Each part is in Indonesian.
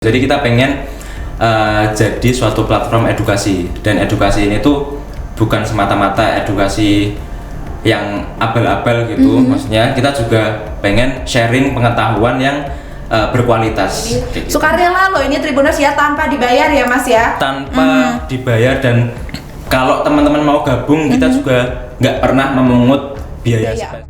Jadi kita pengen jadi suatu platform edukasi, dan edukasi ini tuh bukan semata-mata edukasi yang abal-abal gitu. Maksudnya kita juga pengen sharing pengetahuan yang berkualitas. Sukarela loh ini Tribuners ya, tanpa dibayar ya Mas ya? Tanpa dibayar, dan kalau teman-teman mau gabung kita juga nggak pernah memungut biaya.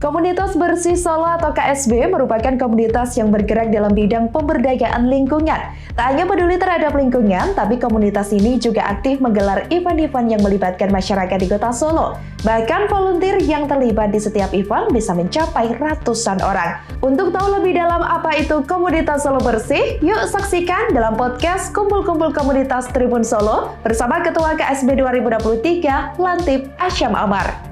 Komunitas Bersih Solo atau KSB merupakan komunitas yang bergerak dalam bidang pemberdayaan lingkungan. Tak hanya peduli terhadap lingkungan, tapi komunitas ini juga aktif menggelar event-event yang melibatkan masyarakat di Kota Solo. Bahkan volunteer yang terlibat di setiap event bisa mencapai ratusan orang. Untuk tahu lebih dalam apa itu Komunitas Solo Bersih, yuk saksikan dalam podcast Kumpul-Kumpul Komunitas Tribun Solo bersama Ketua KSB 2023, Lantip Asyam Amar.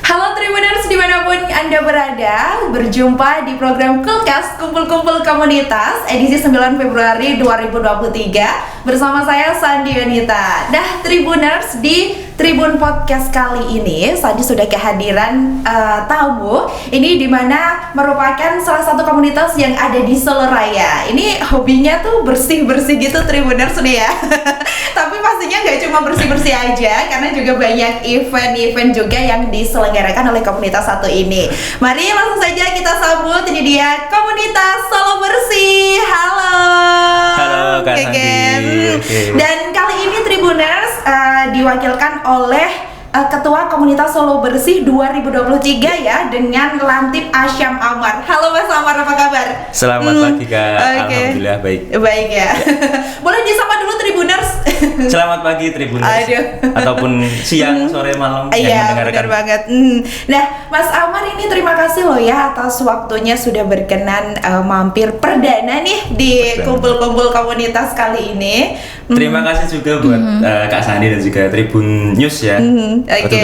Halo Tribuners dimanapun Anda berada, berjumpa di program Kulkas Kumpul-Kumpul Komunitas edisi 9 Februari 2023 bersama saya Sandi Yonita. Nah Tribuners, di Tribun Podcast kali ini Sandi sudah kehadiran tamu ini, dimana merupakan salah satu komunitas yang ada di Solo Raya. Ini hobinya tuh bersih-bersih gitu Tribuners nih ya. Tapi pastinya nggak cuma bersih-bersih aja, karena juga banyak event-event juga yang diselenggarakan oleh komunitas satu ini. Mari langsung saja kita sambut, ini dia Komunitas Solo Bersih. Halo. Halo Kak Sandi. Dan kali ini Tribuners diwakilkan oleh Ketua Komunitas Solo Bersih 2023 ya, dengan Lantip Asyam Amar. Halo Mas Amar, apa kabar? Selamat pagi Kak. Alhamdulillah baik. Baik ya. Boleh disapa dulu Tribuners. Selamat pagi Tribuners. Aduh. Ataupun siang, sore, malam yang Iya, mendengarkan. benar banget. Nah, Mas Amar ini terima kasih loh ya atas waktunya sudah berkenan mampir perdana nih di kumpul-kumpul komunitas kali ini. Terima kasih juga buat Kak Sandi dan juga Tribun News ya.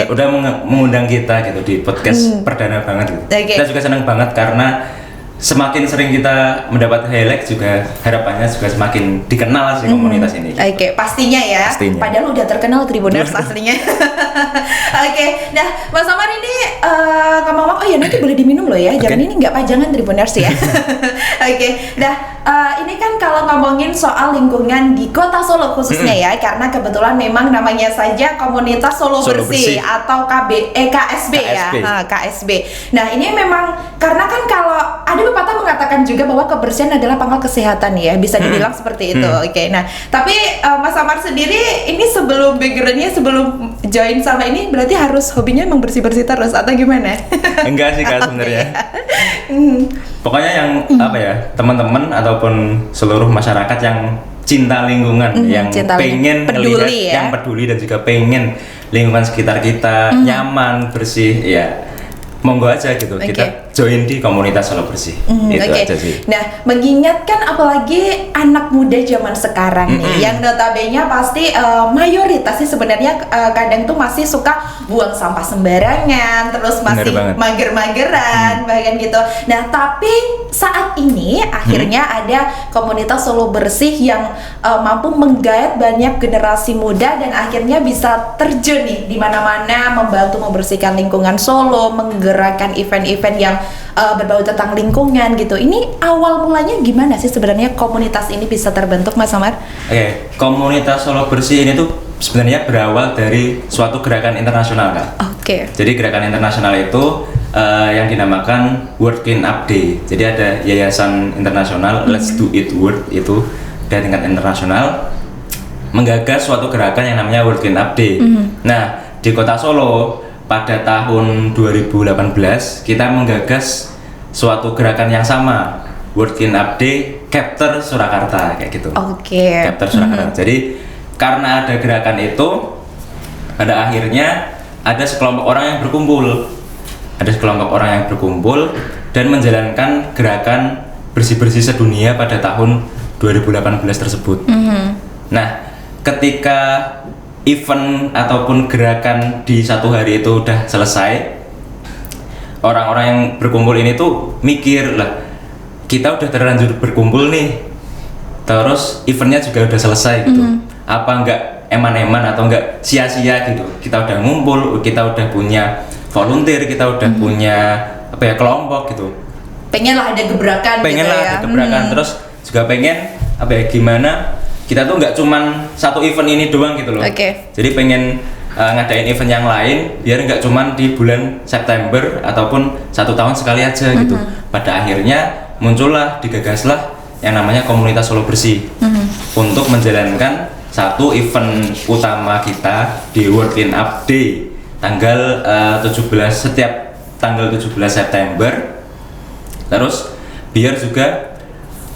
Udah mengundang kita gitu di podcast perdana banget gitu. Kita juga senang banget karena semakin sering kita mendapat highlight, juga harapannya juga semakin dikenal sih komunitas ini. Oke, pastinya ya. Pastinya. Padahal udah terkenal Tribuners aslinya. Oke, nah Mas Amar ini ngomong-ngomong, oh ya nanti boleh diminum loh ya. Jangan ini nggak pajangan Tribuners ya. Oke, nah ini kan kalau ngomongin soal lingkungan di Kota Solo khususnya ya, karena kebetulan memang namanya saja Komunitas Solo Bersih atau KSB ya. KSB. Nah ini memang karena kan kalau ada pepatah mengatakan juga bahwa kebersihan adalah pangkal kesehatan ya, bisa dibilang seperti itu. Oke, nah tapi Mas Amar sendiri ini sebelum backgroundnya, sebelum join sama ini berarti harus hobinya emang bersih-bersih terus atau gimana? Enggak sih Kak sebenarnya. Pokoknya yang apa ya, teman-teman ataupun seluruh masyarakat yang cinta lingkungan, yang pengen ngelihat, yang peduli dan juga pengen lingkungan sekitar kita nyaman, bersih ya, monggo aja gitu. Kita join di Komunitas Solo Bersih. Itu aja sih. Nah, mengingatkan apalagi anak muda zaman sekarang nih, yang notabene pasti mayoritas sih sebenarnya kadang tuh masih suka buang sampah sembarangan, terus masih mager-mageran, bahkan gitu. Nah, tapi saat ini akhirnya ada Komunitas Solo Bersih yang mampu menggait banyak generasi muda dan akhirnya bisa terjun nih di mana-mana, membantu membersihkan lingkungan Solo, menggerakkan event-event yang berbau tentang lingkungan gitu. Ini awal mulanya gimana sih sebenarnya komunitas ini bisa terbentuk, Mas Amar? Oke, Komunitas Solo Bersih ini tuh sebenarnya berawal dari suatu gerakan internasional Kak. Oke. Jadi gerakan internasional itu yang dinamakan World Clean Up Day. Jadi ada yayasan internasional Let's Do It World, itu dari tingkat internasional menggagas suatu gerakan yang namanya World Clean Up Day. Nah, di Kota Solo pada tahun 2018 kita menggagas suatu gerakan yang sama, World Clean Up Day Capture Surakarta kayak gitu. Capture Surakarta. Jadi karena ada gerakan itu, pada akhirnya ada sekelompok orang yang berkumpul. Dan menjalankan gerakan bersih-bersih sedunia pada tahun 2018 tersebut. Nah, ketika event ataupun gerakan di satu hari itu udah selesai, orang-orang yang berkumpul ini tuh mikir lah, kita udah terlanjur berkumpul nih, terus eventnya juga udah selesai gitu. Apa enggak eman-eman atau enggak sia-sia gitu, kita udah ngumpul, kita udah punya volunteer, kita udah punya apa ya, kelompok gitu, pengen lah ada gebrakan pengen gitu lah ya. ada gebrakan. Terus juga pengen apa ya, gimana kita tuh nggak cuman satu event ini doang gitu loh. Oke. Jadi pengen ngadain event yang lain biar nggak cuman di bulan September ataupun 1 tahun sekali aja gitu. Pada akhirnya muncullah, digagaslah yang namanya komunitas Solo Bersih untuk menjalankan satu event utama kita di World Clean Up Day tanggal 17, setiap tanggal 17 September. Terus biar juga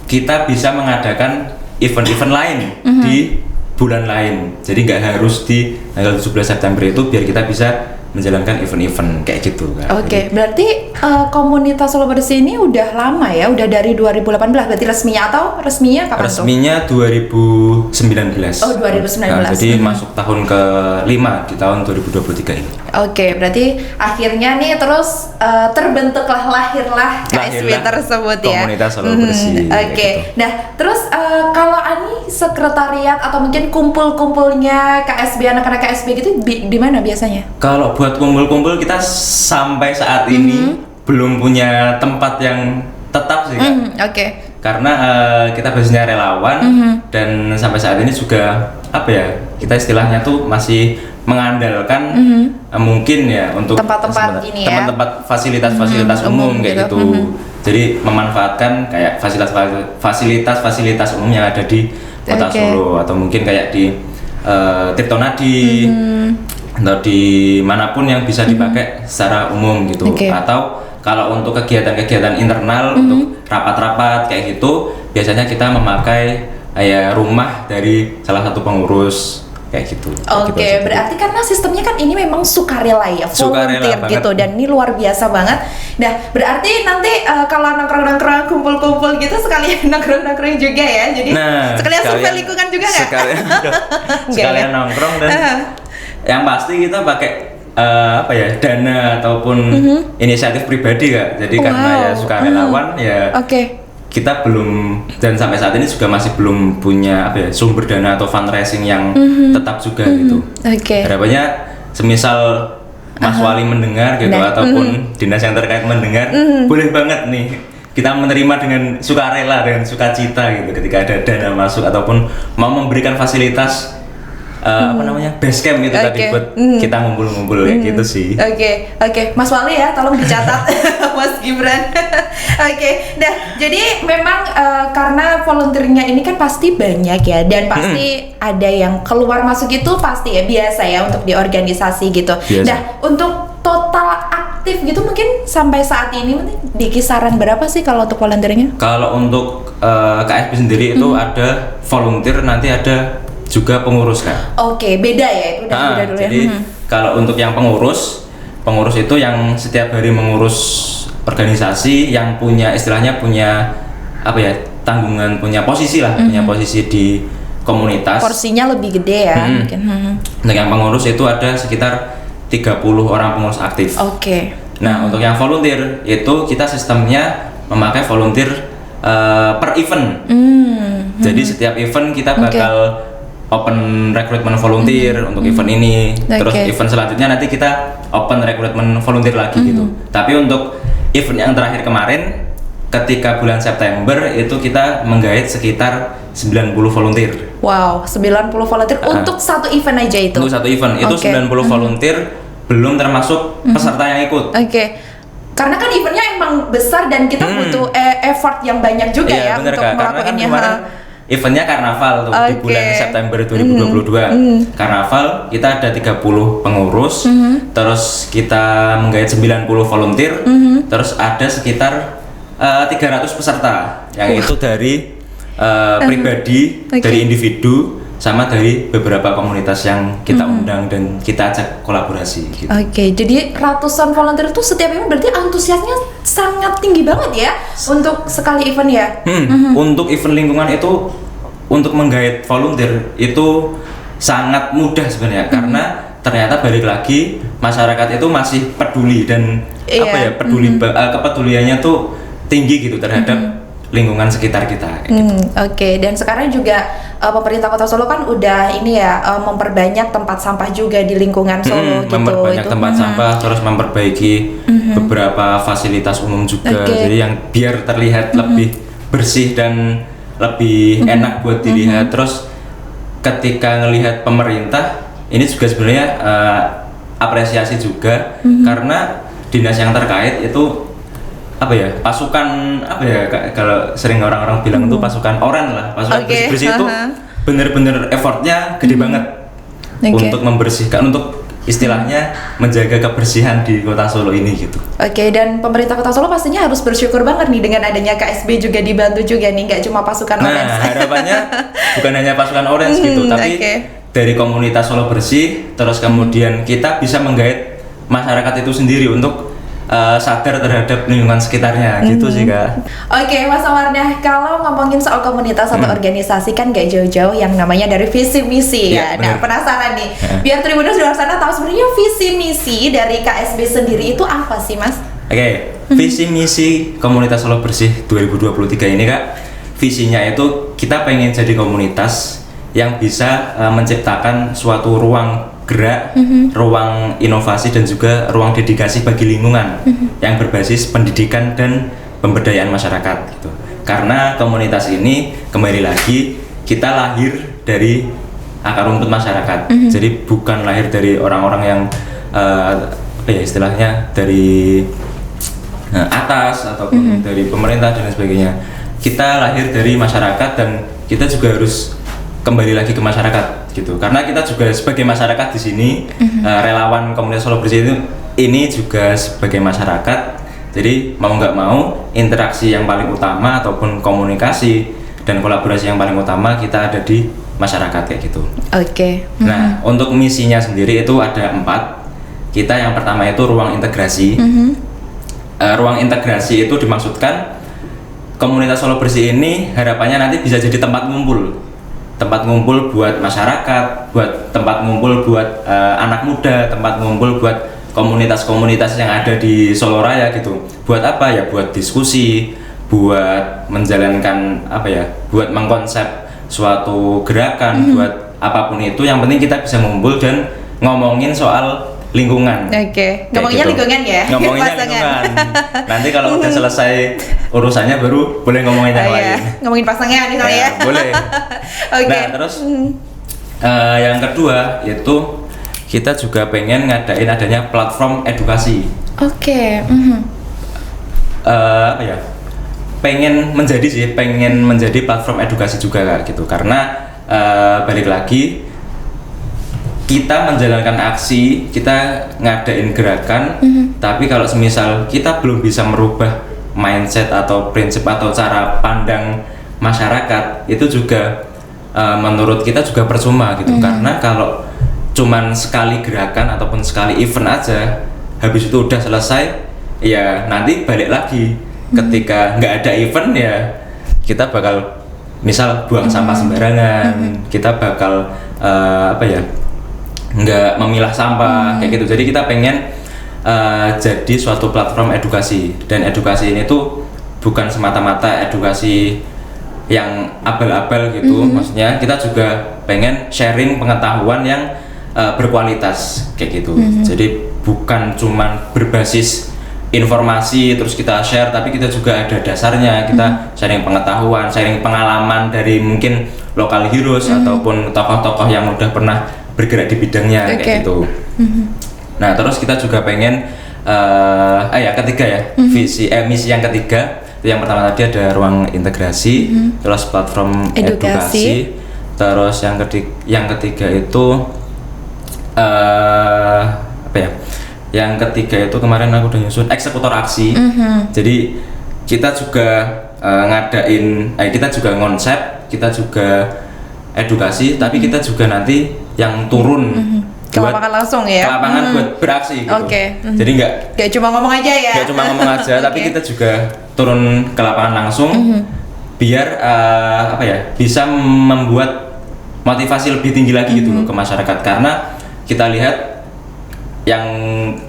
kita bisa mengadakan event-event lain di bulan lain, jadi nggak harus di tanggal 17 September itu, biar kita bisa menjalankan event-event kayak gitu kan. Oke, berarti komunitas Solo Bersih ini udah lama ya, udah dari 2018 berarti resminya, atau resminya kapan tuh? Resminya 2019. Oh, 2019. Nah, jadi masuk tahun ke-5 di tahun 2023 ini. Oke, berarti akhirnya nih terus terbentuklah, lahirlah KSB Lahirlah tersebut ya. komunitas Solo Bersih, kayak Oke, gitu. nah terus kalau Ani sekretariat atau mungkin kumpul-kumpulnya KSB, anak-anak KSB gitu di mana biasanya? Kalau buat kumpul-kumpul kita sampai saat ini belum punya tempat yang tetap sih Kak. Oke. Karena kita basisnya relawan dan sampai saat ini juga apa ya, kita istilahnya tuh masih mengandalkan mungkin ya untuk Tempat-tempat ini ya. tempat-tempat fasilitas-fasilitas umum kayak gitu. gitu. Jadi memanfaatkan kayak fasilitas-fasilitas umum yang ada di Kota Oke. Solo, atau mungkin kayak di Tirtonadi atau di manapun yang bisa dipakai secara umum gitu. Oke. Atau kalau untuk kegiatan-kegiatan internal, untuk rapat-rapat kayak gitu, biasanya kita memakai ya rumah dari salah satu pengurus kayak gitu. Kayak Oke, gitu. berarti karena sistemnya kan ini memang sukarela ya, Sukarela volunteer banget. gitu, dan ini luar biasa banget. Nah, berarti nanti kalau nongkrong-nongkrong, kumpul-kumpul gitu sekalian nongkrong-nongkrong juga ya, jadi sekalian survei lingkungan juga nggak? Sekalian nongkrong, dan yang pasti kita pakai apa ya, dana ataupun inisiatif pribadi Kak. Jadi karena ya sukarelawan ya. Oke. Kita belum, dan sampai saat ini juga masih belum punya apa ya, sumber dana atau fundraising yang tetap juga gitu. Oke. Harapannya semisal Mas Wali mendengar gitu, Nah, ataupun dinas yang terkait mendengar, boleh banget nih kita menerima dengan sukarela, dengan sukacita gitu ketika ada dana masuk ataupun mau memberikan fasilitas apa namanya, base camp itu tadi Oke. buat kita ngumpul-ngumpul kayak gitu sih. Oke, Mas Wali ya, tolong dicatat Mas Gibran. Oke, nah jadi memang karena volunteernya ini kan pasti banyak ya, dan pasti ada yang keluar masuk itu pasti ya, biasa ya untuk di organisasi gitu. Biasa. Nah, untuk total aktif gitu mungkin sampai saat ini mungkin di kisaran berapa sih kalau untuk volunteernya? Kalau untuk KSB sendiri itu ada volunteer, nanti ada juga pengurus Kak. Oke, beda ya, itu udah beda dulu Jadi ya. kalau untuk yang pengurus itu yang setiap hari mengurus organisasi, yang punya istilahnya punya apa ya, tanggungan, punya posisi lah, punya posisi di komunitas. Porsinya lebih gede ya mungkin. Untuk yang pengurus itu ada sekitar 30 orang pengurus aktif. Oke. Nah, untuk yang volunteer itu kita sistemnya memakai volunteer per event. Jadi setiap event kita bakal open rekrutmen volunteer untuk event ini. Terus event selanjutnya nanti kita open rekrutmen volunteer lagi gitu. Tapi untuk event yang terakhir kemarin, ketika bulan September itu kita menggait sekitar 90 volunteer. Wow, 90 volunteer untuk satu event aja itu. Untuk satu event itu Oke. 90 volunteer, belum termasuk peserta yang ikut. Oke. Karena kan eventnya emang besar dan kita butuh effort yang banyak juga ya Bener, untuk Kak. Karena kan melakukannya. kemarin eventnya karnaval tuh di Oke. bulan September 2022. Karnaval kita ada 30 pengurus, terus kita menggait 90 volunteer, terus ada sekitar 300 peserta yang itu dari pribadi, dari individu, sama dari beberapa komunitas yang kita undang dan kita ajak kolaborasi gitu. Oke, jadi ratusan volunteer itu setiap event berarti antusiasnya sangat tinggi banget ya untuk sekali event ya. Untuk event lingkungan itu, untuk menggait volunteer itu sangat mudah sebenarnya, karena ternyata balik lagi masyarakat itu masih peduli dan apa ya, peduli kepeduliannya tuh tinggi gitu terhadap lingkungan sekitar kita. Oke. Dan sekarang juga pemerintah Kota Solo kan udah ini ya memperbanyak tempat sampah juga di lingkungan Solo gitu. Memperbanyak tempat sampah, terus memperbaiki beberapa fasilitas umum juga. Jadi yang biar terlihat lebih bersih dan lebih enak buat dilihat. Terus ketika ngelihat pemerintah, ini juga sebenarnya apresiasi juga karena dinas yang terkait itu pasukan kalau sering orang-orang bilang itu pasukan oranye lah, pasukan bersih itu bener-bener effortnya gede banget untuk membersihkan, untuk istilahnya menjaga kebersihan di Kota Solo ini gitu. Dan pemerintah Kota Solo pastinya harus bersyukur banget nih dengan adanya KSB juga dibantu juga nih, nggak cuma pasukan orange. Harapannya bukan hanya pasukan orange gitu, tapi dari komunitas Solo Bersih, terus kemudian kita bisa menggait masyarakat itu sendiri untuk sadar terhadap lingkungan sekitarnya gitu sih Kak. Mas Amarnah, kalau ngomongin soal komunitas atau organisasi kan gak jauh-jauh yang namanya dari visi misi ya. Nah, penasaran nih, biar Tribuners di luar sana tahu sebenarnya visi misi dari KSB sendiri itu apa sih Mas? Visi misi komunitas Solo Bersih 2023 ini Kak, visinya itu kita pengen jadi komunitas yang bisa menciptakan suatu ruang gerak, ruang inovasi dan juga ruang dedikasi bagi lingkungan yang berbasis pendidikan dan pemberdayaan masyarakat gitu. Karena komunitas ini kembali lagi kita lahir dari akar rumput masyarakat. Jadi bukan lahir dari orang-orang yang istilahnya dari atas ataupun dari pemerintah dan sebagainya. Kita lahir dari masyarakat dan kita juga harus kembali lagi ke masyarakat gitu, karena kita juga sebagai masyarakat di sini, relawan komunitas Solo Bersih ini juga sebagai masyarakat, jadi mau nggak mau interaksi yang paling utama ataupun komunikasi dan kolaborasi yang paling utama kita ada di masyarakat kayak gitu. Nah, untuk misinya sendiri itu ada 4. Kita yang pertama itu ruang integrasi. Ruang integrasi itu dimaksudkan komunitas Solo Bersih ini harapannya nanti bisa jadi tempat ngumpul buat masyarakat, buat tempat ngumpul buat anak muda, tempat ngumpul buat komunitas-komunitas yang ada di Solo Raya gitu. Buat apa ya? Buat diskusi, buat menjalankan buat mengkonsep suatu gerakan, buat apapun itu. Yang penting kita bisa ngumpul dan ngomongin soal lingkungan. Ngomonginnya gitu. Lingkungan ya. Ngomonginnya lingkungan. Nanti kalau udah selesai urusannya baru boleh ngomongin yang lain. Ngomongin pasangan misalnya. Boleh. Nah, terus yang kedua itu kita juga pengen ngadain adanya platform edukasi. Pengen menjadi platform edukasi juga gitu, karena balik lagi kita menjalankan aksi, kita ngadain gerakan, tapi kalau semisal kita belum bisa merubah mindset atau prinsip atau cara pandang masyarakat, itu juga menurut kita juga percuma gitu. Karena kalau cuman sekali gerakan ataupun sekali event aja, habis itu udah selesai, ya nanti balik lagi. Ketika nggak ada event ya kita bakal misal buang sampah sembarangan, kita bakal nggak memilah sampah kayak gitu. Jadi kita pengen jadi suatu platform edukasi, dan edukasi ini tuh bukan semata-mata edukasi yang abal-abal gitu. Maksudnya kita juga pengen sharing pengetahuan yang berkualitas kayak gitu. Jadi bukan cuman berbasis informasi terus kita share, tapi kita juga ada dasarnya. Kita sharing pengetahuan, sharing pengalaman dari mungkin lokal heroes ataupun tokoh-tokoh yang udah pernah bergerak di bidangnya kayak gitu. Nah, terus kita juga pengen ketiga ya, misi yang ketiga itu yang pertama tadi ada ruang integrasi, terus platform edukasi, terus yang ketiga itu yang ketiga itu kemarin aku udah nyusun eksekutor aksi. Jadi kita juga kita juga konsep, kita juga edukasi, tapi kita juga nanti yang turun ke lapangan langsung ya. Ke lapangan buat beraksi gitu. Jadi nggak cuma ngomong aja ya. Nggak cuma ngomong aja, tapi kita juga turun ke lapangan langsung, biar bisa membuat motivasi lebih tinggi lagi gitu loh ke masyarakat. Karena kita lihat yang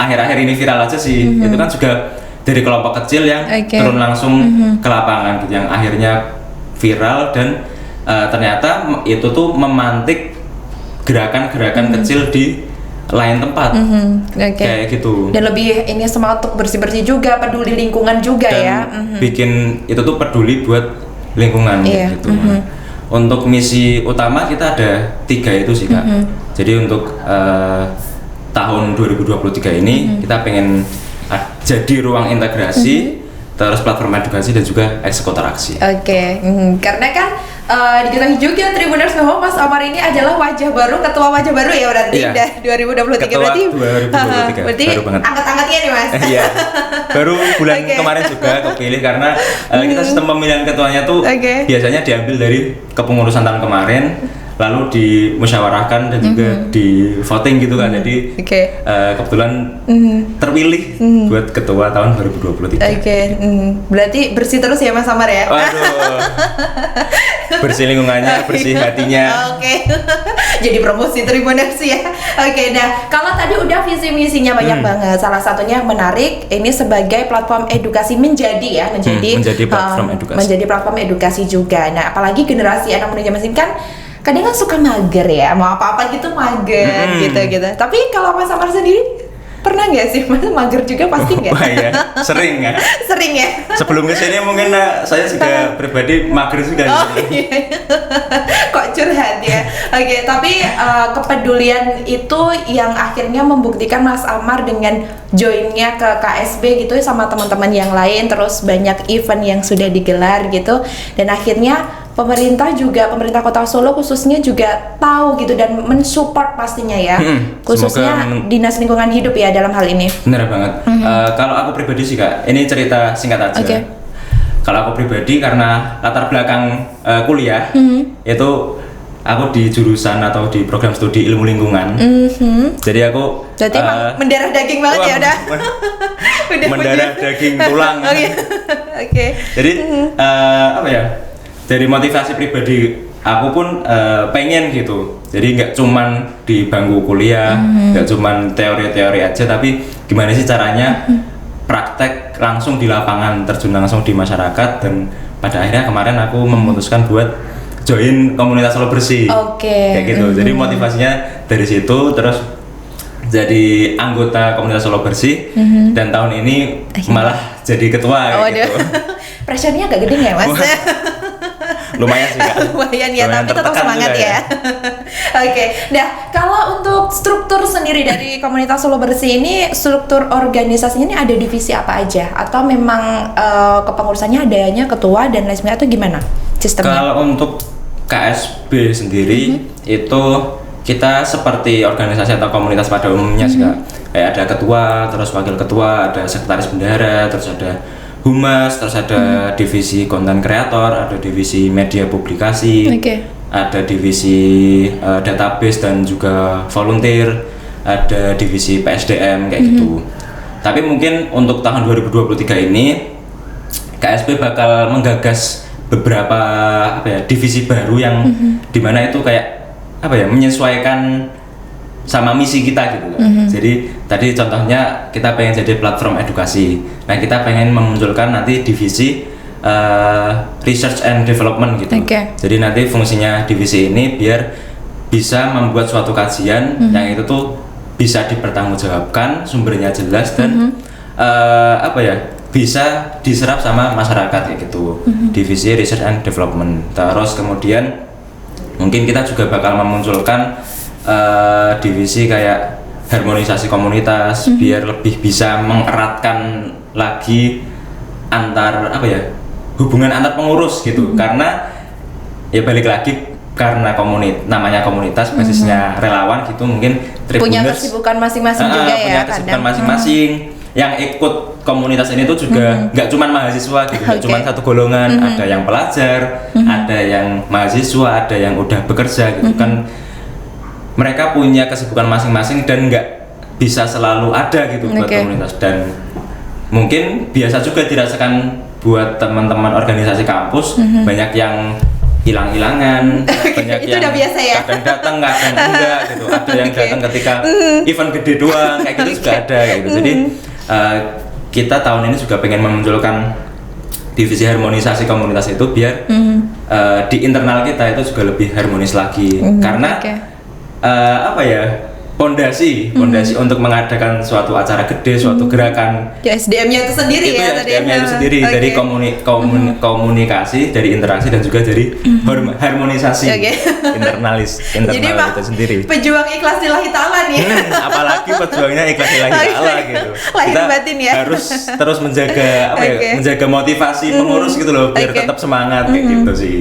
akhir-akhir ini viral aja sih, itu kan juga dari kelompok kecil yang turun langsung ke lapangan gitu, yang akhirnya viral dan ternyata itu tuh memantik gerakan-gerakan kecil di lain tempat, kayak gitu. Dan lebih ini semangat untuk bersih-bersih juga, peduli lingkungan juga dan ya. bikin itu tuh peduli buat lingkungan gitu. Untuk misi utama kita ada 3 itu sih Kak. Jadi untuk tahun 2023 ini kita pengen jadi ruang integrasi, terus platform edukasi dan juga eksekutor aksi. Karena kan diketahui juga Tribuners bahwa Mas Omar ini adalah ketua wajah baru ya berarti udah 2023 ketua berarti 2023 berarti baru banget. angkat-angkatnya nih Mas. Iya. Baru bulan kemarin juga kepilih karena kita sistem pemilihan ketuanya tuh biasanya diambil dari kepengurusan tahun kemarin, lalu dimusyawarahkan dan juga di voting gitu kan. Jadi kebetulan terpilih buat ketua tahun 2023. Berarti bersih terus ya Mas Omar ya. Waduh. Bersih lingkungannya, bersih hatinya. Jadi promosi Tribuners ya. Nah kalau tadi udah visi misinya banyak banget. Salah satunya yang menarik ini sebagai platform edukasi menjadi platform edukasi juga. Nah apalagi generasi anak muda zaman sekarang kan kadang kan suka mager ya, mau apa-apa gitu mager gitu. Tapi kalau Mas Amar sendiri pernah nggak sih Mas mager juga pasti nggak? Ya, sering ya. Sering ya. Sebelum kesini mungkin saya juga pribadi mager juga. Kok curhat ya? Tapi kepedulian itu yang akhirnya membuktikan Mas Amar dengan joinnya ke KSB gitu sama teman-teman yang lain, terus banyak event yang sudah digelar gitu, dan akhirnya pemerintah Kota Solo khususnya juga tahu gitu dan mensupport pastinya ya, khususnya Dinas Lingkungan Hidup ya dalam hal ini. Bener banget. Kalau aku pribadi sih Kak, ini cerita singkat aja. Kalau aku pribadi karena latar belakang kuliah itu aku di jurusan atau di program studi ilmu lingkungan. Jadi aku emang mendarah daging banget ya udah. Mendarah daging tulang. Jadi apa ya? Dari motivasi pribadi aku pun pengen gitu. Jadi nggak cuman di bangku kuliah, nggak cuman teori-teori aja, tapi gimana sih caranya praktek langsung di lapangan, terjun langsung di masyarakat. Dan pada akhirnya kemarin aku memutuskan buat join komunitas Solo Bersih. Kayak gitu. Jadi motivasinya dari situ, terus jadi anggota komunitas Solo Bersih, dan tahun ini malah jadi ketua gitu. Pressure-nya agak gede ya Mas? Lumayan sih Kak. Lumayan ya, tapi tetap semangat ya. Nah kalau untuk struktur sendiri dari komunitas Solo Bersih ini, struktur organisasinya ini ada divisi apa aja? Atau memang kepengurusannya adanya ketua dan lain sebagainya, atau gimana sistemnya? Kalau untuk KSB sendiri itu kita seperti organisasi atau komunitas pada umumnya sih Kak. Kayak ada ketua, terus wakil ketua, ada sekretaris bendahara, terus ada humas, terus ada divisi konten kreator, ada divisi media publikasi, ada divisi database dan juga volunteer, ada divisi PSDM kayak gitu. Tapi mungkin untuk tahun 2023 ini KSB bakal menggagas beberapa divisi baru yang dimana itu kayak menyesuaikan sama misi kita gitu kan. Jadi tadi contohnya kita pengen jadi platform edukasi. Nah kita pengen memunculkan nanti divisi research and development gitu. Jadi nanti fungsinya divisi ini biar bisa membuat suatu kajian yang itu tuh bisa dipertanggungjawabkan, sumbernya jelas dan bisa diserap sama masyarakat kayak gitu. Divisi research and development. Terus kemudian mungkin kita juga bakal memunculkan divisi kayak harmonisasi komunitas biar lebih bisa mengeratkan lagi hubungan antar pengurus gitu. Karena ya balik lagi karena namanya komunitas basisnya relawan gitu, mungkin Tribuners punya kesibukan masing-masing juga ya, punya kesibukan masing-masing. Yang ikut komunitas ini tuh juga nggak cuma mahasiswa gitu, nggak cuma satu golongan, ada yang pelajar, ada yang mahasiswa, ada yang udah bekerja gitu kan. Mereka punya kesibukan masing-masing dan nggak bisa selalu ada gitu buat komunitas. Dan mungkin biasa juga dirasakan buat teman-teman organisasi kampus, banyak yang hilang-hilangan, banyak itu yang udah biasa ya? Kadang datang, kadang enggak gitu. Ada yang datang ketika event gede doang, kayak gitu juga ada gitu. Jadi kita tahun ini juga pengen memunculkan divisi harmonisasi komunitas itu biar di internal kita itu juga lebih harmonis lagi. Karena apa ya, pondasi untuk mengadakan suatu acara gede, suatu gerakan, ya SDM-nya itu sendiri itu ya tadi. SDM-nya itu sendiri dari komunikasi, dari interaksi dan juga dari harmonisasi internal Jadi itu sendiri. Pejuang ikhlas lillahi ta'ala nih. Apalagi pejuangnya ikhlas lillahi ta'ala gitu. Lahir Kita batin ya. harus terus menjaga apa ya, menjaga motivasi pengurus gitu loh biar tetap semangat kayak gitu sih.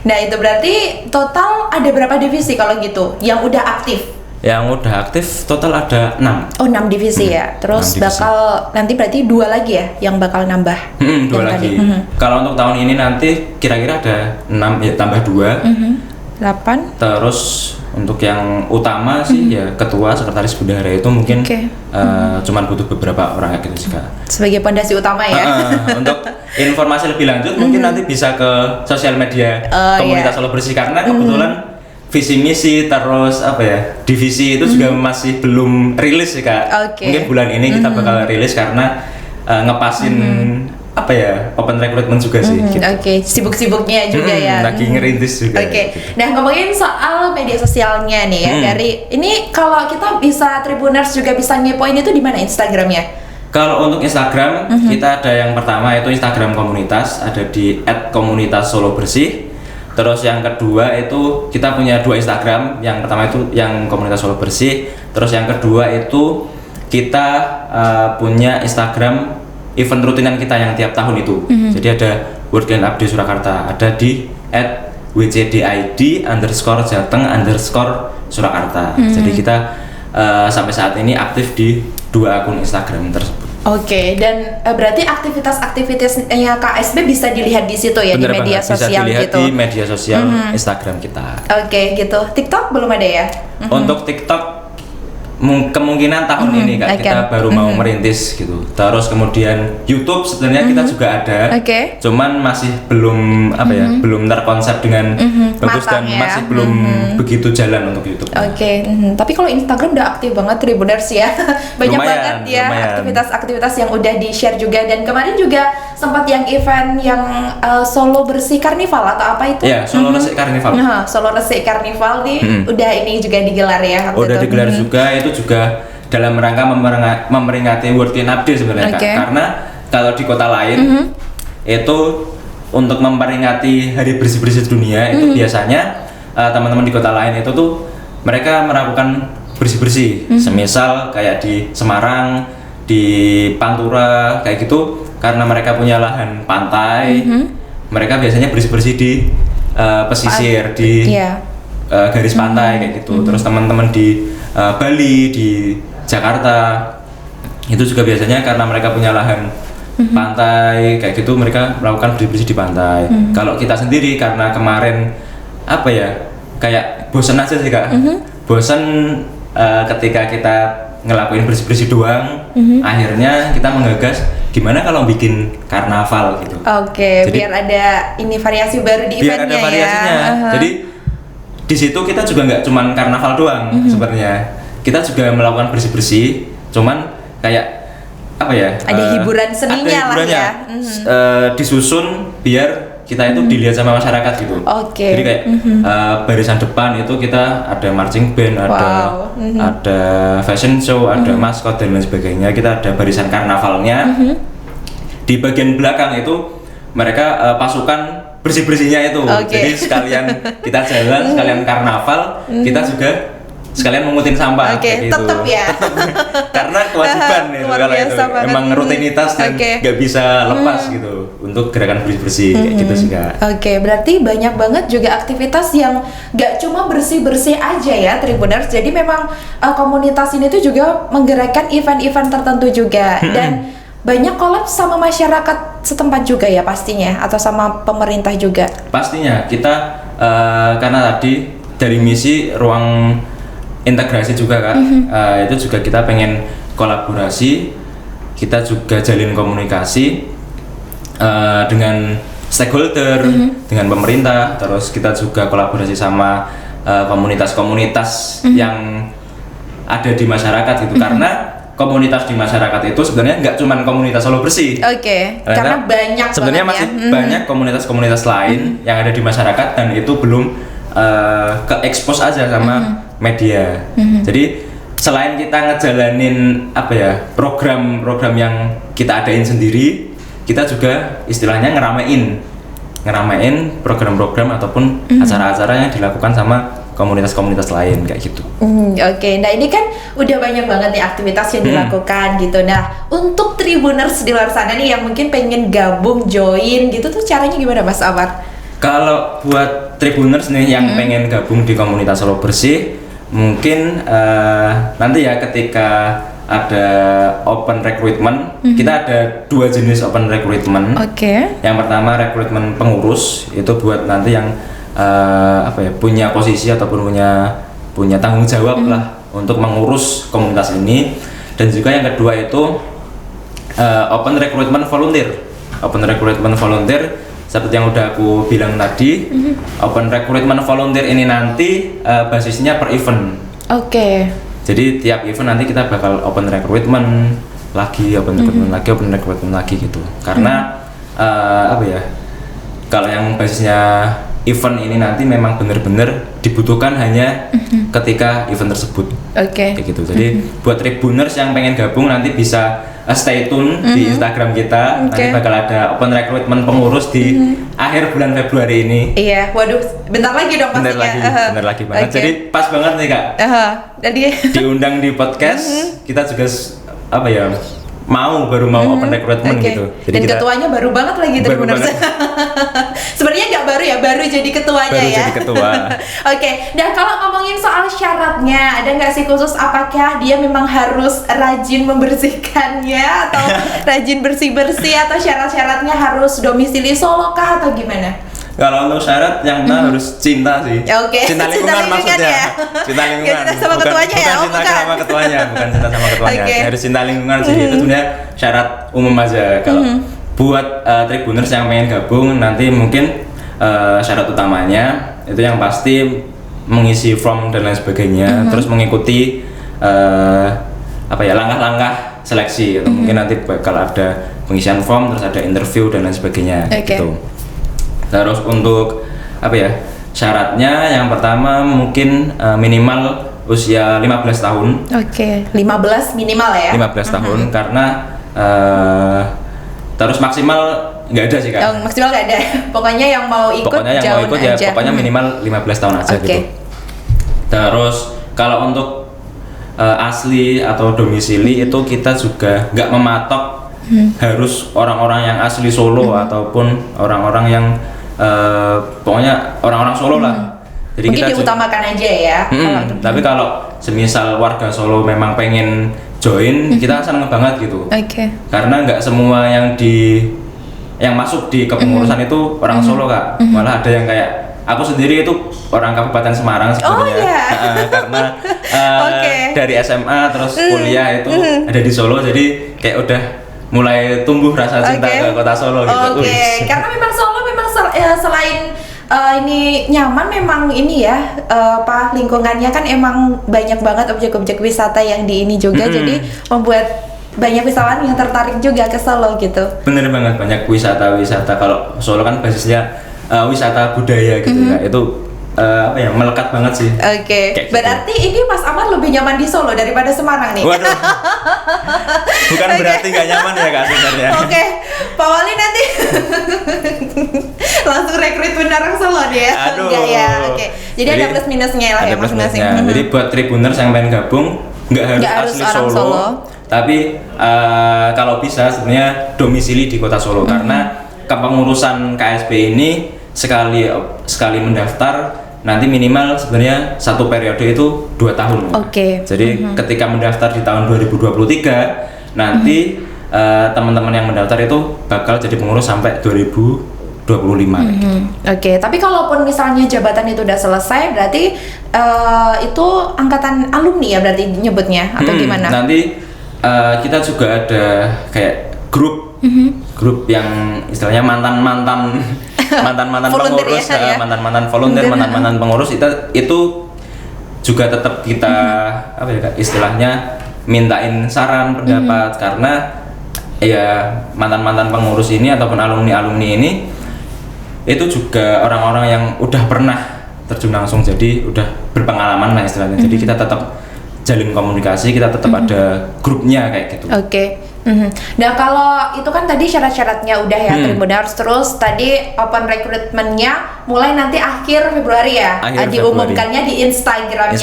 Nah, itu berarti total ada berapa divisi kalau gitu yang udah aktif? Yang udah aktif total ada 6. Oh, 6 divisi ya. Terus 6 divisi. bakal nanti berarti 2 lagi ya yang bakal nambah. 2 lagi. Kalau untuk tahun ini nanti kira-kira ada 6 ya, tambah 2. 8. Terus untuk yang utama sih ya ketua, sekretaris bendahara itu mungkin cuman butuh beberapa orang kayak gitu sih Kak. Sebagai pondasi utama ya. Untuk informasi lebih lanjut mungkin nanti bisa ke sosial media komunitas Solo Bersih karena kebetulan visi misi terus apa ya divisi itu juga masih belum rilis sih Kak. Mungkin bulan ini kita bakal rilis karena ngepasin apa ya open recruitment juga sih. Gitu. Sibuk-sibuknya juga ya. Lagi ngerintis juga. Gitu. Nah, ngomongin soal media sosialnya nih ya, dari ini kalau kita bisa Tribuners juga bisa ngepoin itu di mana Instagramnya? Kalau untuk Instagram kita ada yang pertama itu Instagram komunitas, ada di @komunitas_solo_bersih. Terus yang kedua itu kita punya 2 Instagram. Yang pertama itu yang komunitas Solo Bersih. Terus yang kedua itu kita punya Instagram event rutinan kita yang tiap tahun itu. Jadi ada World Clean Up Day Surakarta, ada di @wcdid_jateng_surakarta. Jadi kita sampai saat ini aktif di 2 akun Instagram tersebut. Dan berarti aktivitasnya KSB bisa dilihat di situ ya. Bener di media banget, sosial bisa dilihat gitu. di media sosial Instagram kita. Gitu. TikTok belum ada ya? Untuk TikTok kemungkinan tahun ini Kak kita baru mau merintis gitu. Terus kemudian YouTube sebenarnya kita juga ada. Cuman masih belum apa ya, belum terkonsep dengan bagus dan masih belum begitu jalan untuk YouTube. Tapi kalau Instagram udah aktif banget Tribuners ya. Banyak banget ya aktivitas-aktivitas yang udah di-share juga, dan kemarin juga sempat yang event yang Solo Bersih Karnival atau apa itu? Ya, Solo Resik Karnival. Solo Resik Karnival nih udah ini juga digelar ya. Udah digelar juga, itu juga dalam rangka memperingati World Clean Up Day sebenarnya Kak. Karena kalau di kota lain itu untuk memperingati Hari Bersih-bersih Dunia itu biasanya teman-teman di kota lain itu tuh mereka melakukan bersih-bersih. Semisal kayak di Semarang, di Pantura kayak gitu, karena mereka punya lahan pantai, mereka biasanya bersih-bersih di pesisir, di garis pantai kayak gitu. Terus teman-teman di Bali, di Jakarta itu juga biasanya karena mereka punya lahan pantai kayak gitu, mereka melakukan bersih-bersih di pantai. Kalau kita sendiri karena kemarin apa ya, kayak bosan aja sih Kak. Bosan ketika kita ngelakuin bersih-bersih doang, akhirnya kita menggagas gimana kalau bikin karnaval gitu. Jadi, biar ada ini variasi baru di eventnya ya. Biar ada variasinya. Jadi di situ kita juga nggak cuman karnaval doang sebenarnya. Kita juga melakukan bersih-bersih, cuman kayak apa ya? Ada hiburan seninya lah ya. Disusun biar kita itu dilihat sama masyarakat gitu. Jadi kayak barisan depan itu kita ada marching band, ada fashion show, ada maskot dan lain sebagainya. Kita ada barisan karnavalnya. Di bagian belakang itu mereka pasukan bersih-bersihnya itu. Jadi sekalian kita jalan, sekalian karnaval, kita juga sekalian mengutin sampah. Gitu. Tetap ya. Karena kewajiban itu kalau itu emang rutinitas dan nggak bisa lepas gitu untuk gerakan bersih-bersih kayak gitu sih Kak. Berarti banyak banget juga aktivitas yang nggak cuma bersih-bersih aja ya Tribuners. Jadi memang komunitas ini tuh juga menggerakkan event-event tertentu juga dan banyak kolab sama masyarakat setempat juga ya pastinya, atau sama pemerintah juga. Pastinya kita karena tadi dari misi ruang integrasi juga Kak, itu juga kita pengen kolaborasi, kita juga jalin komunikasi dengan stakeholder, dengan pemerintah, terus kita juga kolaborasi sama komunitas-komunitas yang ada di masyarakat gitu. Karena komunitas di masyarakat itu sebenarnya nggak cuma komunitas Solo Bersih. Oke, karena banyak sebenarnya banget masih banyak komunitas-komunitas lain yang ada di masyarakat dan itu belum ke expose aja sama media. Jadi selain kita ngejalanin program-program yang kita adain sendiri, kita juga istilahnya ngeramein program-program ataupun acara-acara yang dilakukan sama komunitas-komunitas lain kayak gitu. Oke, nah ini kan udah banyak banget nih aktivitas yang dilakukan gitu. Nah, untuk Tribuners di luar sana nih yang mungkin pengen gabung, join gitu tuh caranya gimana Mas Amar? Kalau buat Tribuners nih yang pengen gabung di komunitas Solo Bersih, mungkin nanti ya ketika ada open recruitment, kita ada 2 jenis open recruitment. Oke. Yang pertama rekrutmen pengurus, itu buat nanti yang punya posisi ataupun punya tanggung jawab lah untuk mengurus komunitas ini. Dan juga yang kedua itu open recruitment volunteer. Open recruitment volunteer seperti yang udah aku bilang tadi, open recruitment volunteer ini nanti basisnya per event. Oke. Jadi tiap event nanti kita bakal open recruitment lagi, open recruitment lagi gitu. Karena kalau yang basisnya event ini nanti memang benar-benar dibutuhkan hanya ketika event tersebut. Oke. Kayak gitu. Jadi buat Tribuners yang pengen gabung nanti bisa stay tune di Instagram kita. Nanti bakal ada open recruitment pengurus di akhir bulan Februari ini. Iya, waduh, bentar lagi dong pastinya. Bentar lagi banget. Jadi pas banget nih Kak. Jadi diundang di podcast, kita juga baru mau open recruitment gitu. Jadi dan ketuanya baru banget lagi Tribuners. Sebenarnya nggak baru ya, baru jadi ketuanya baru ya. Jadi ketua. Oke, nah kalau ngomongin soal syaratnya, ada nggak sih khusus apakah dia memang harus rajin membersihkannya atau rajin bersih-bersih atau syarat-syaratnya harus domisili Solo kah atau gimana? Kalau untuk syarat yang harus cinta sih. Oke. Cinta lingkungan maksudnya. Ya? Cinta lingkungan. Cinta sama ketuanya ya? Bukan cinta sama ketuanya, bukan cinta sama ketuanya. Harus cinta lingkungan sih. Itu sebenarnya syarat umum aja. Kalau buat Tribuners yang pengen gabung nanti mungkin syarat utamanya itu yang pasti mengisi form dan lain sebagainya, terus mengikuti langkah-langkah seleksi atau mungkin nanti bakal ada pengisian form, terus ada interview dan lain sebagainya gitu. Terus untuk syaratnya yang pertama mungkin minimal usia 15 tahun. Oke, 15 minimal ya. 15 tahun karena terus maksimal nggak ada sih Kak. Yang maksimal nggak ada. Pokoknya yang mau ikut aja. Pokoknya minimal 15 tahun aja gitu. Terus kalau untuk asli atau domisili itu kita juga nggak mematok harus orang-orang yang asli Solo ataupun orang-orang yang pokoknya orang-orang Solo lah. Jadi mungkin kita diutamakan aja ya. Tapi kalau semisal warga Solo memang pengen join, kita seneng banget gitu. Karena nggak semua yang masuk di kepengurusan itu orang Solo Kak. Malah ada yang kayak aku sendiri itu orang Kabupaten Semarang sebenarnya. Karena dari SMA terus kuliah itu ada di Solo, jadi kayak udah mulai tumbuh rasa cinta ke kota Solo gitu. Karena memang Solo memang selain ini nyaman, memang ini ya lingkungannya kan emang banyak banget objek-objek wisata yang di ini juga, jadi membuat banyak wisatawan yang tertarik juga ke Solo gitu. Bener banget, banyak wisata-wisata. Kalau Solo kan basisnya wisata budaya gitu ya, itu melekat banget sih. Berarti ini Mas Amar lebih nyaman di Solo daripada Semarang nih. Waduh. Bukan berarti gak nyaman ya Kak sebenarnya. Pak Wali nanti langsung rekrutmen orang Solo nih ya. Enggak ya. Jadi ada plus minusnya lah ya masing-masing. Jadi buat Tribuners yang pengen gabung nggak harus asli Solo. Tapi kalau bisa sebenarnya domisili di kota Solo, karena kepengurusan KSB ini sekali mendaftar nanti minimal sebenarnya satu periode itu 2 tahun. Jadi ketika mendaftar di tahun 2023 nanti teman-teman yang mendaftar itu bakal jadi pengurus sampai 2025. Tapi kalaupun misalnya jabatan itu udah selesai, berarti itu angkatan alumni ya berarti nyebutnya atau gimana? Nanti kita juga ada kayak grup yang istilahnya mantan pengurus, mantan volunteer, mantan pengurus itu juga tetap kita istilahnya mintain saran pendapat karena ya mantan-mantan pengurus ini ataupun alumni-alumni ini itu juga orang-orang yang udah pernah terjun langsung, jadi udah berpengalaman lah istilahnya. Jadi kita tetap jalin komunikasi, kita tetap ada grupnya kayak gitu. Oke. Nah kalau itu kan tadi syarat-syaratnya udah ya Tribuners, terus tadi open recruitment-nya mulai nanti akhir Februari ya, diumumkannya di Instagram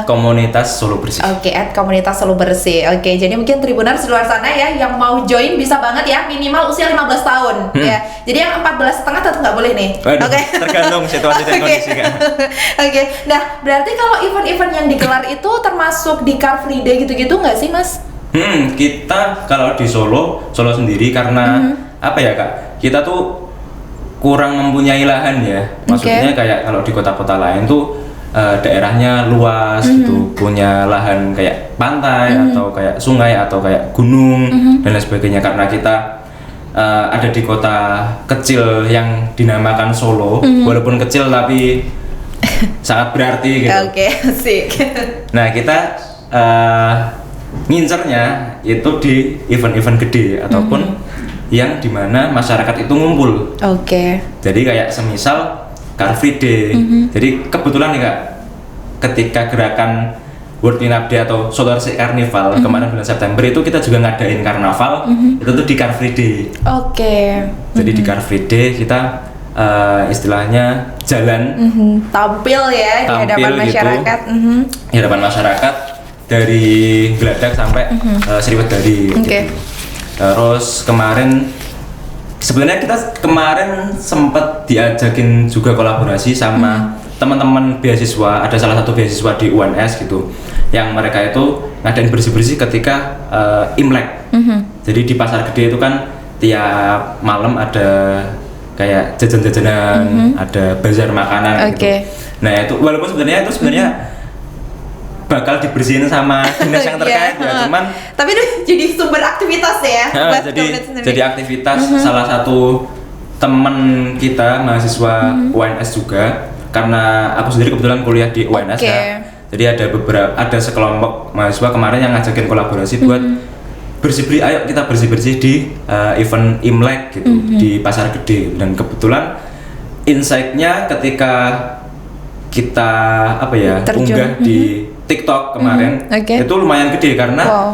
Komunitas Solo Bersih. Oke, @komunitas Solo Bersih. Oke, jadi mungkin Tribuners di luar sana ya yang mau join bisa banget ya, minimal usia 15 tahun ya. Jadi yang 14,5 tetap nggak boleh nih. Oke. Tergantung situasi dan kondisi kan. Oke. Nah, berarti kalau event-event yang digelar itu termasuk di Car Free Day gitu-gitu nggak sih, Mas? Kita kalau di Solo sendiri karena apa ya Kak, kita tuh kurang mempunyai lahan ya. Maksudnya kayak kalau di kota-kota lain tuh daerahnya luas gitu, punya lahan kayak pantai atau kayak sungai atau kayak gunung dan lain sebagainya. Karena kita ada di kota kecil yang dinamakan Solo, walaupun kecil tapi sangat berarti gitu. Oke, asik. Nah kita ngincernya itu di event-event gede ataupun yang dimana masyarakat itu ngumpul. Oke. Jadi kayak semisal Car Free Day. Jadi kebetulan nih Kak, ketika gerakan World Cleanup Day atau Solo Resik Carnival kemarin bulan September itu kita juga ngadain karnaval, itu tuh di Car Free Day. Oke. Jadi di Car Free Day kita istilahnya jalan tampil ya di hadapan masyarakat. Di hadapan masyarakat dari Geladak sampai Sriwedari. Oke. Terus kemarin sebenarnya kita kemarin sempat diajakin juga kolaborasi sama teman-teman beasiswa, ada salah satu beasiswa di UNS gitu, yang mereka itu ngadain bersih-bersih ketika Imlek. Jadi di Pasar Gede itu kan tiap malam ada kayak jajan-jajanan, ada bazar makanan gitu. Nah itu walaupun sebenarnya bakal dibersihin sama dinas yang terkait ya, cuman tapi itu jadi sumber aktivitas ya. Jadi aktivitas salah satu teman kita mahasiswa UNS juga, karena aku sendiri kebetulan kuliah di UNS ya. Jadi ada sekelompok mahasiswa kemarin yang ngajakin kolaborasi buat bersih-bersih, ayo kita bersih-bersih di event Imlek gitu di Pasar Gede. Dan kebetulan insight-nya ketika kita unggah di TikTok kemarin itu lumayan gede karena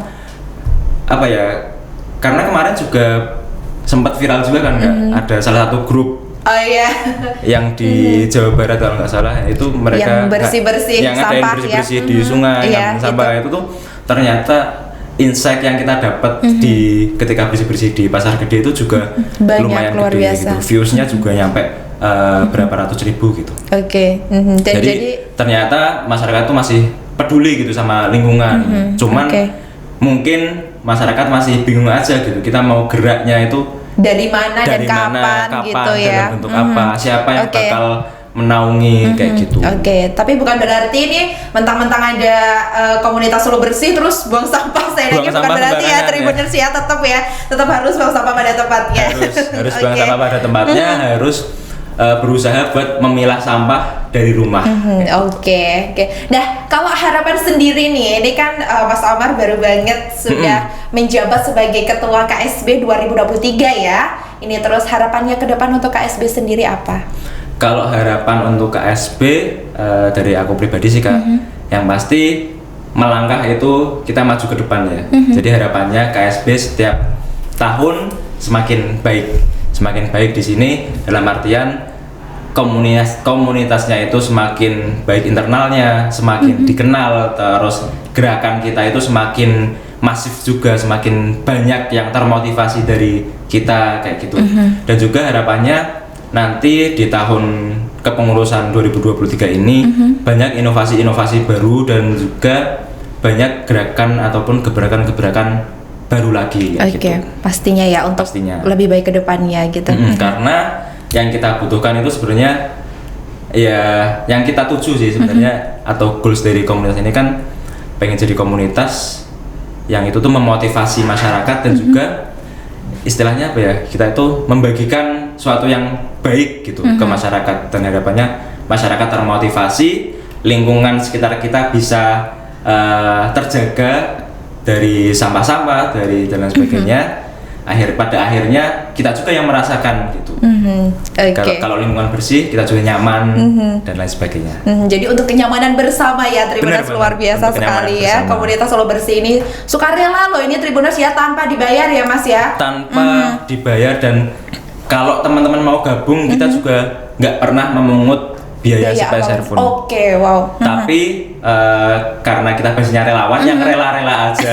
karena kemarin juga sempat viral juga kan ada salah satu grup yang di Jawa Barat kalau nggak salah, itu mereka yang bersih-bersih yang ada yang bersih-bersih di sungai yang sampah itu tuh ternyata insight yang kita dapat di ketika bersih-bersih di Pasar Gede itu juga lumayan luar gede biasa. gitu, viewsnya juga nyampe berapa ratus ribu gitu. Jadi ternyata masyarakat tuh masih peduli gitu sama lingkungan. Cuman mungkin masyarakat masih bingung aja gitu, kita mau geraknya itu dari mana dan kapan gitu ya, dalam bentuk apa, siapa yang bakal menaungi kayak gitu. Tapi bukan berarti ini mentang-mentang ada komunitas Solo Bersih terus buang sampah seenaknya, bukan berarti ya Tribuners ya, tetap harus buang sampah pada tempatnya. Harus buang sampah pada tempatnya, harus berusaha buat memilah sampah dari rumah. Oke. Nah, kalau harapan sendiri nih, ini kan Mas Omar baru banget sudah menjabat sebagai Ketua KSB 2023 ya. Ini terus harapannya ke depan untuk KSB sendiri apa? Kalau harapan untuk KSB dari aku pribadi sih Kak, yang pasti melangkah itu kita maju ke depan ya. Jadi harapannya KSB setiap tahun semakin baik di sini, dalam artian komunitasnya itu semakin baik, internalnya semakin dikenal, terus gerakan kita itu semakin masif juga, semakin banyak yang termotivasi dari kita kayak gitu. Dan juga harapannya nanti di tahun kepengurusan 2023 ini banyak inovasi-inovasi baru dan juga banyak gerakan ataupun gebrakan-gebrakan baru lagi gitu. Pastinya ya, untuk lebih baik ke depannya gitu. Karena yang kita butuhkan itu sebenarnya ya yang kita tuju sih sebenarnya, atau goals dari komunitas ini kan pengen jadi komunitas yang itu tuh memotivasi masyarakat dan juga istilahnya apa ya, kita itu membagikan suatu yang baik gitu ke masyarakat, dan harapannya masyarakat termotivasi, lingkungan sekitar kita bisa terjaga dari sampah-sampah, dari dan lain sebagainya. Pada akhirnya kita juga yang merasakan gitu. Kalau lingkungan bersih, kita juga nyaman dan lain sebagainya. Jadi untuk kenyamanan bersama ya Tribuners, luar biasa sekali ya. Komunitas Solo Bersih ini sukarela loh ini Tribuners ya, tanpa dibayar ya Mas ya. Tanpa dibayar, dan kalau teman-teman mau gabung kita juga nggak pernah memungut biaya sepeser pun. Oke, wow. Tapi karena kita basisnya relawan yang rela-rela aja.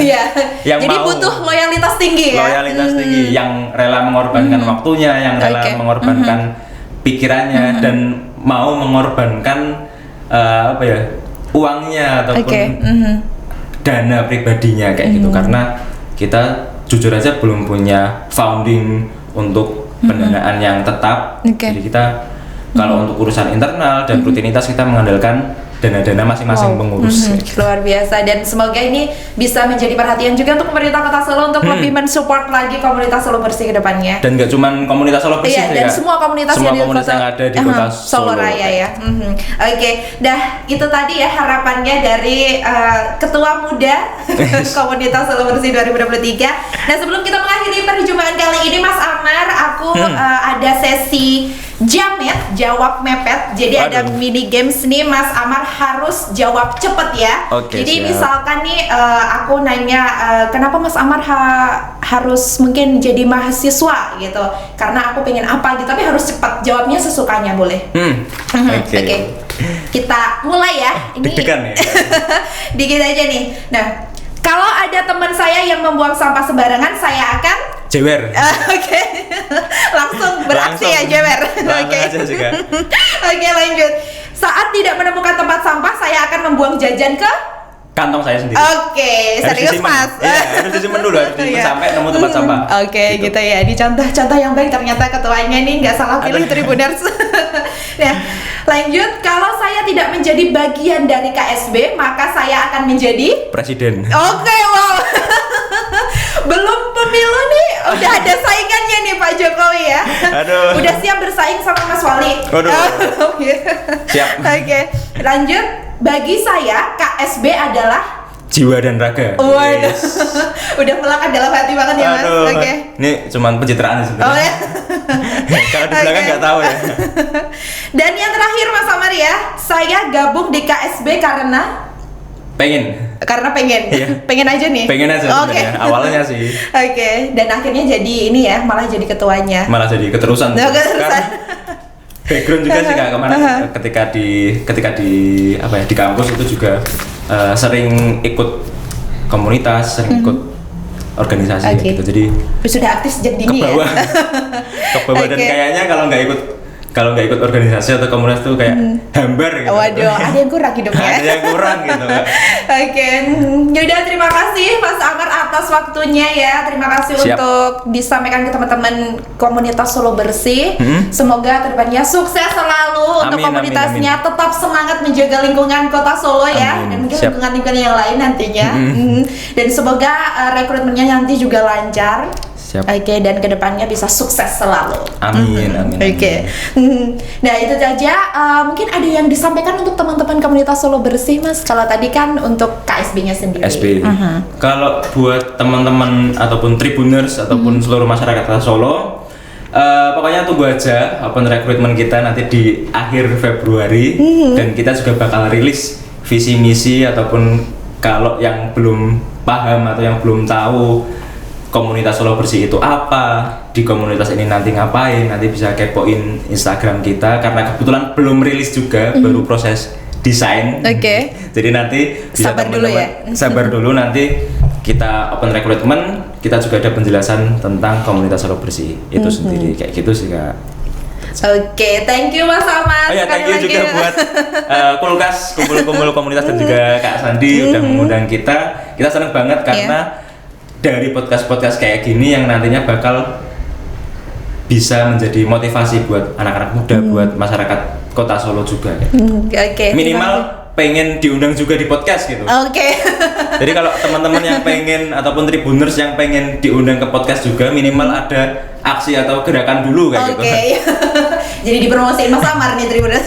Yang jadi mau butuh loyalitas tinggi ya. Loyalitas tinggi, yang rela mengorbankan waktunya, yang rela mengorbankan pikirannya, dan mau mengorbankan uangnya ataupun dana pribadinya kayak gitu. Karena kita jujur aja belum punya founding untuk pendanaan yang tetap. Jadi kita kalau untuk urusan internal dan rutinitas kita mengandalkan dana-dana masing-masing pengurus. Luar biasa, dan semoga ini bisa menjadi perhatian juga untuk pemerintah Kota Solo untuk lebih mensupport lagi komunitas Solo Bersih ke depannya. Dan gak cuma komunitas Solo Bersih dan semua komunitas yang ada di Kota Solo Raya ya. Dah itu tadi ya harapannya dari Ketua Muda Komunitas Solo Bersih 2023. Nah, sebelum kita mengakhiri perjumpaan kali ini Mas Amar, aku ada sesi jawab mepet. Jadi ada mini games nih, Mas Amar harus jawab cepet ya. Jadi misalkan nih aku nanya kenapa Mas Amar harus mungkin jadi mahasiswa gitu, karena aku pengen apa gitu, tapi harus cepat jawabnya, sesukanya boleh. Kita mulai ya. Ini deg-degan ya. Dikit aja nih. Nah, kalau ada teman saya yang membuang sampah sembarangan, saya akan jewer. Langsung beraksi ya, jewer. Lanjut. Saat tidak menemukan tempat sampah, saya akan membuang jajan ke kantong saya sendiri. Serius Mas. Harus disimpan dulu, harus disimpan sampai nemu tempat sampah. Gitu ya. Ini contoh yang baik, ternyata ketuanya nih nggak salah pilih Tribuners. Nah, lanjut. Kalau saya tidak menjadi bagian dari KSB, maka saya akan menjadi presiden. Wow. Belum pemilu nih, udah ada saingannya nih Pak Jokowi ya. Udah siap bersaing sama Mas Wali. Siap. Lanjut. Bagi saya KSB adalah jiwa dan raga. Udah melekat dalam hati banget ya Mas. Ini cuman pencitraan sebenarnya. Kalau di belakang nggak tahu ya. Dan yang terakhir Mas Amar ya, saya gabung di KSB karena pengen aja nih. Pengen aja sebenarnya. Awalnya sih. Dan akhirnya jadi ini ya, malah jadi ketuanya. Malah jadi keterusan. Background juga sih Kak, kemarin ketika di kampus itu juga sering ikut komunitas, sering ikut organisasi gitu. Jadi sudah aktif sejak dini ke bawah dan kayaknya kalau nggak ikut organisasi atau komunitas tuh kayak hambar gitu. Waduh, ada yang kurang hidupnya. Ada yang kurang gitu Kak. Yaudah, terima kasih Mas Amar atas waktunya ya. Terima kasih untuk disampaikan ke teman-teman komunitas Solo Bersih. Semoga kedepannya sukses selalu untuk komunitasnya. Tetap semangat menjaga lingkungan Kota Solo ya, dan mungkin lingkungan yang lain nantinya. Dan semoga rekrutmennya nanti juga lancar. Dan kedepannya bisa sukses selalu. Amin. Nah, itu saja. Mungkin ada yang disampaikan untuk teman-teman komunitas Solo Bersih, Mas. Kalau tadi kan untuk KSB-nya sendiri. Kalau buat teman-teman ataupun Tribuners ataupun seluruh masyarakat Kota Solo, pokoknya tunggu aja open recruitment kita nanti di akhir Februari, dan kita juga bakal rilis visi misi, ataupun kalau yang belum paham atau yang belum tahu komunitas Solo Bersih itu apa, di komunitas ini nanti ngapain, nanti bisa kepoin Instagram kita, karena kebetulan belum rilis juga, baru proses desain. Jadi nanti bisa sabar dulu nanti kita open recruitment, kita juga ada penjelasan tentang komunitas Solo Bersih itu sendiri, kayak gitu sih Kak. Thank you Mas Amar. Thank you juga buat Kulkas, kumpul-kumpul komunitas, dan juga Kak Sandi udah mengundang kita. Kita senang banget karena dari podcast-podcast kayak gini yang nantinya bakal bisa menjadi motivasi buat anak-anak muda, buat masyarakat Kota Solo juga. Minimal pengen diundang juga di podcast gitu. Jadi kalau teman-teman yang pengen ataupun Tribuners yang pengen diundang ke podcast juga, minimal ada aksi atau gerakan dulu kayak gitu. Jadi dipromosiin Mas Amar nih Tribuners.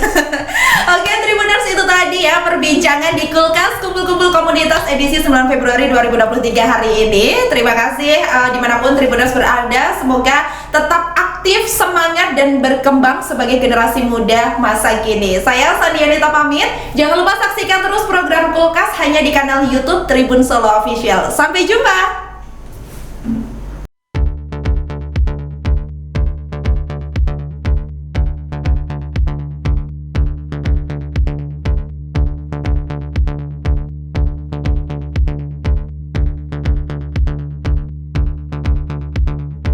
Tribuners, itu tadi ya perbincangan di Kulkas Kumpul-Kumpul Komunitas edisi 9 Februari 2023 hari ini. Terima kasih dimanapun Tribuners berada. Semoga tetap aktif, semangat, dan berkembang sebagai generasi muda masa kini. Saya Sandianita pamit. Jangan lupa saksikan terus program Kulkas hanya di kanal YouTube Tribun Solo Official. Sampai jumpa.